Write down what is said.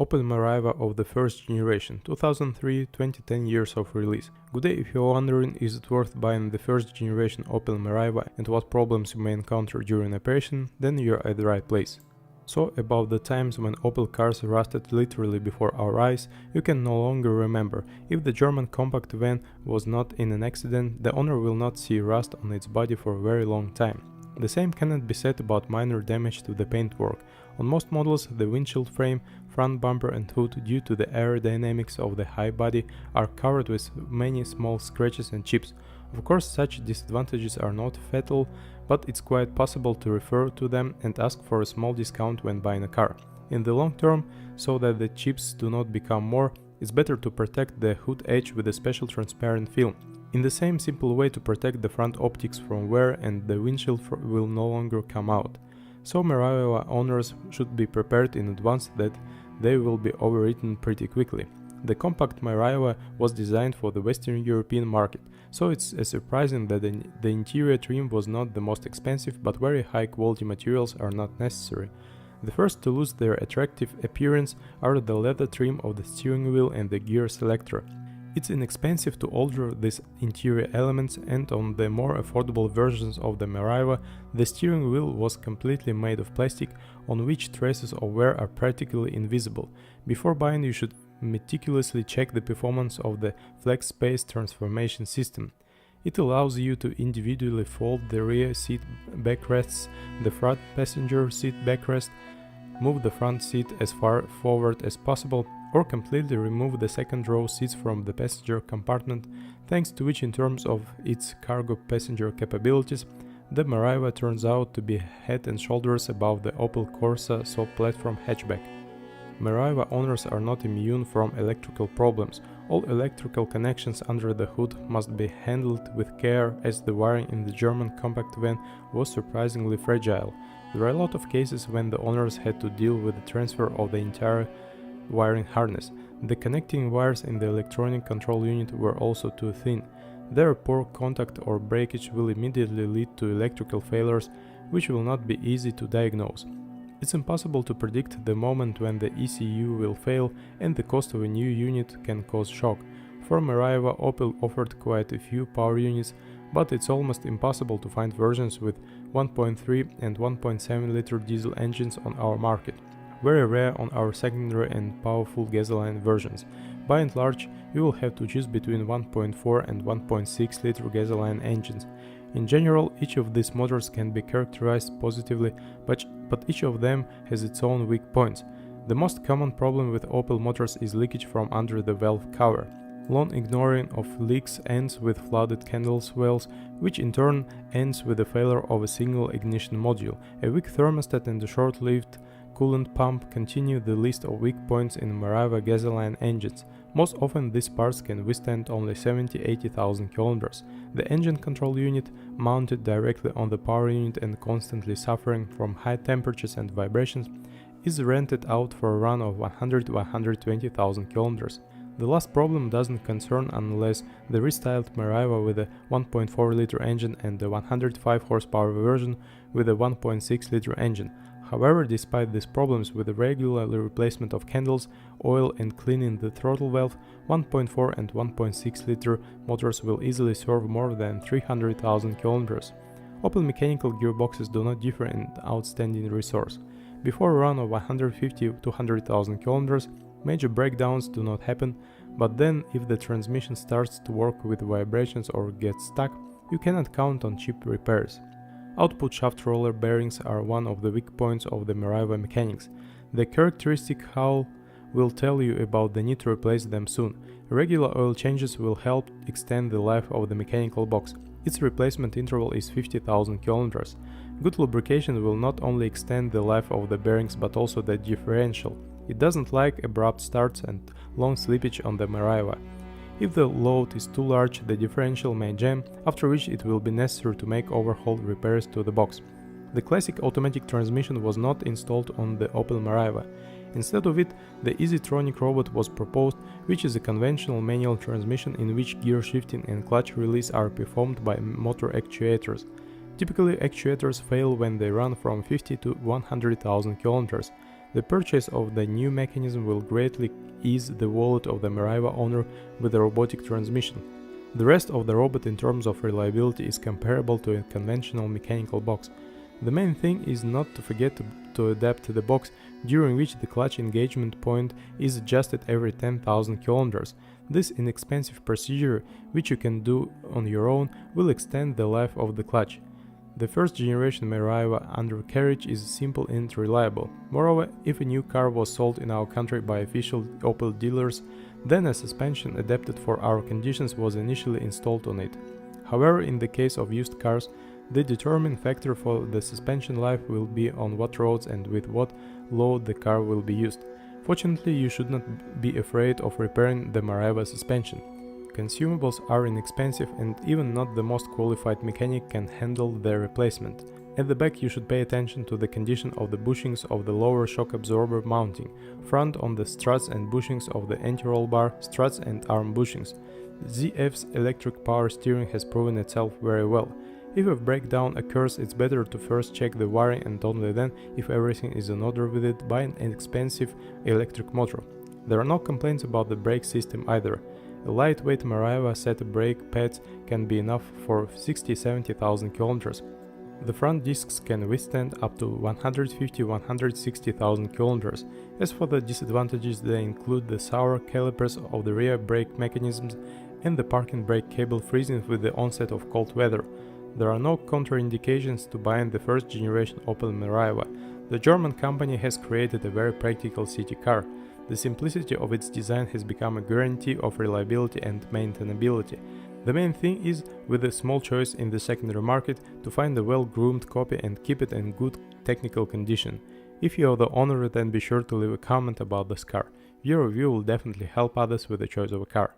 Opel Meriva of the first generation, 2003-2010 years of release. Good day, if you're wondering is it worth buying the first generation Opel Meriva and what problems you may encounter during operation, then you're at the right place. So, about the times when Opel cars rusted literally before our eyes, you can no longer remember. If the German compact van was not in an accident, the owner will not see rust on its body for a very long time. The same cannot be said about minor damage to the paintwork. On most models, the windshield frame, front bumper and hood, due to the aerodynamics of the high body, are covered with many small scratches and chips. Of course, such disadvantages are not fatal, but it's quite possible to refer to them and ask for a small discount when buying a car. In the long term, so that the chips do not become more, it's better to protect the hood edge with a special transparent film. In the same simple way to protect the front optics from wear and the windshield will no longer come out. So Meriva owners should be prepared in advance that they will be overwritten pretty quickly. The compact Meriva was designed for the Western European market, so it's surprising that the interior trim was not the most expensive, but very high quality materials are not necessary. The first to lose their attractive appearance are the leather trim of the steering wheel and the gear selector. It's inexpensive to alter these interior elements, and on the more affordable versions of the Meriva, the steering wheel was completely made of plastic, on which traces of wear are practically invisible. Before buying, you should meticulously check the performance of the flex space transformation system. It allows you to individually fold the rear seat backrests, the front passenger seat backrest, move the front seat as far forward as possible, or completely remove the second row seats from the passenger compartment, thanks to which in terms of its cargo passenger capabilities, the Meriva turns out to be head and shoulders above the Opel Corsa soft platform hatchback. Meriva owners are not immune from electrical problems. All electrical connections under the hood must be handled with care, as the wiring in the German compact van was surprisingly fragile. There are a lot of cases when the owners had to deal with the transfer of the entire wiring harness. The connecting wires in the electronic control unit were also too thin. Their poor contact or breakage will immediately lead to electrical failures, which will not be easy to diagnose. It's impossible to predict the moment when the ECU will fail, and the cost of a new unit can cause shock. For Meriva, Opel offered quite a few power units, but it's almost impossible to find versions with 1.3 and 1.7 liter diesel engines on our market. Very rare on our secondary and powerful gasoline versions. By and large, you will have to choose between 1.4 and 1.6 liter gasoline engines. In general, each of these motors can be characterized positively, but each of them has its own weak points. The most common problem with Opel motors is leakage from under the valve cover. Long ignoring of leaks ends with flooded candle wells, which in turn ends with the failure of a single ignition module. A weak thermostat and a short-lived coolant pump continue the list of weak points in Meriva gasoline engines. Most often these parts can withstand only 70–80,000 km. The engine control unit, mounted directly on the power unit and constantly suffering from high temperatures and vibrations, is rented out for a run of 100–120,000 km. The last problem doesn't concern unless the restyled Meriva with a 1.4 liter engine and the 105 horsepower version with a 1.6 liter engine. However, despite these problems with the regular replacement of candles, oil and cleaning the throttle valve, 1.4 and 1.6 liter motors will easily serve more than 300,000 km. Opel mechanical gearboxes do not differ in outstanding resource. Before a run of 150–200,000 km, major breakdowns do not happen, but then if the transmission starts to work with vibrations or gets stuck, you cannot count on cheap repairs. Output shaft roller bearings are one of the weak points of the Meriva mechanics. The characteristic hull will tell you about the need to replace them soon. Regular oil changes will help extend the life of the mechanical box. Its replacement interval is 50,000 km. Good lubrication will not only extend the life of the bearings but also the differential. It doesn't like abrupt starts and long slippage on the Meriva. If the load is too large, the differential may jam, after which it will be necessary to make overhaul repairs to the box. The classic automatic transmission was not installed on the Opel Meriva. Instead of it, the EasyTronic robot was proposed, which is a conventional manual transmission in which gear shifting and clutch release are performed by motor actuators. Typically, actuators fail when they run from 50 to 100,000 km. The purchase of the new mechanism will greatly ease the wallet of the Meriva owner with a robotic transmission. The rest of the robot in terms of reliability is comparable to a conventional mechanical box. The main thing is not to forget to adapt the box, during which the clutch engagement point is adjusted every 10,000 kilometers. This inexpensive procedure, which you can do on your own, will extend the life of the clutch. The first generation Meriva undercarriage is simple and reliable. Moreover, if a new car was sold in our country by official Opel dealers, then a suspension adapted for our conditions was initially installed on it. However, in the case of used cars, the determining factor for the suspension life will be on what roads and with what load the car will be used. Fortunately, you should not be afraid of repairing the Meriva suspension. Consumables are inexpensive and even not the most qualified mechanic can handle their replacement. At the back you should pay attention to the condition of the bushings of the lower shock absorber mounting, front on the struts and bushings of the anti-roll bar, struts and arm bushings. ZF's electric power steering has proven itself very well. If a breakdown occurs, it's better to first check the wiring and only then, if everything is in order with it, buy an inexpensive electric motor. There are no complaints about the brake system either. A lightweight Meriva set of brake pads can be enough for 60-70,000 kilometers. The front discs can withstand up to 150-160,000 kilometers. As for the disadvantages, they include the sour calipers of the rear brake mechanisms and the parking brake cable freezing with the onset of cold weather. There are no contraindications to buying the first generation Opel Meriva. The German company has created a very practical city car. The simplicity of its design has become a guarantee of reliability and maintainability. The main thing is, with a small choice in the secondary market, to find a well-groomed copy and keep it in good technical condition. If you are the owner, then be sure to leave a comment about this car. Your review will definitely help others with the choice of a car.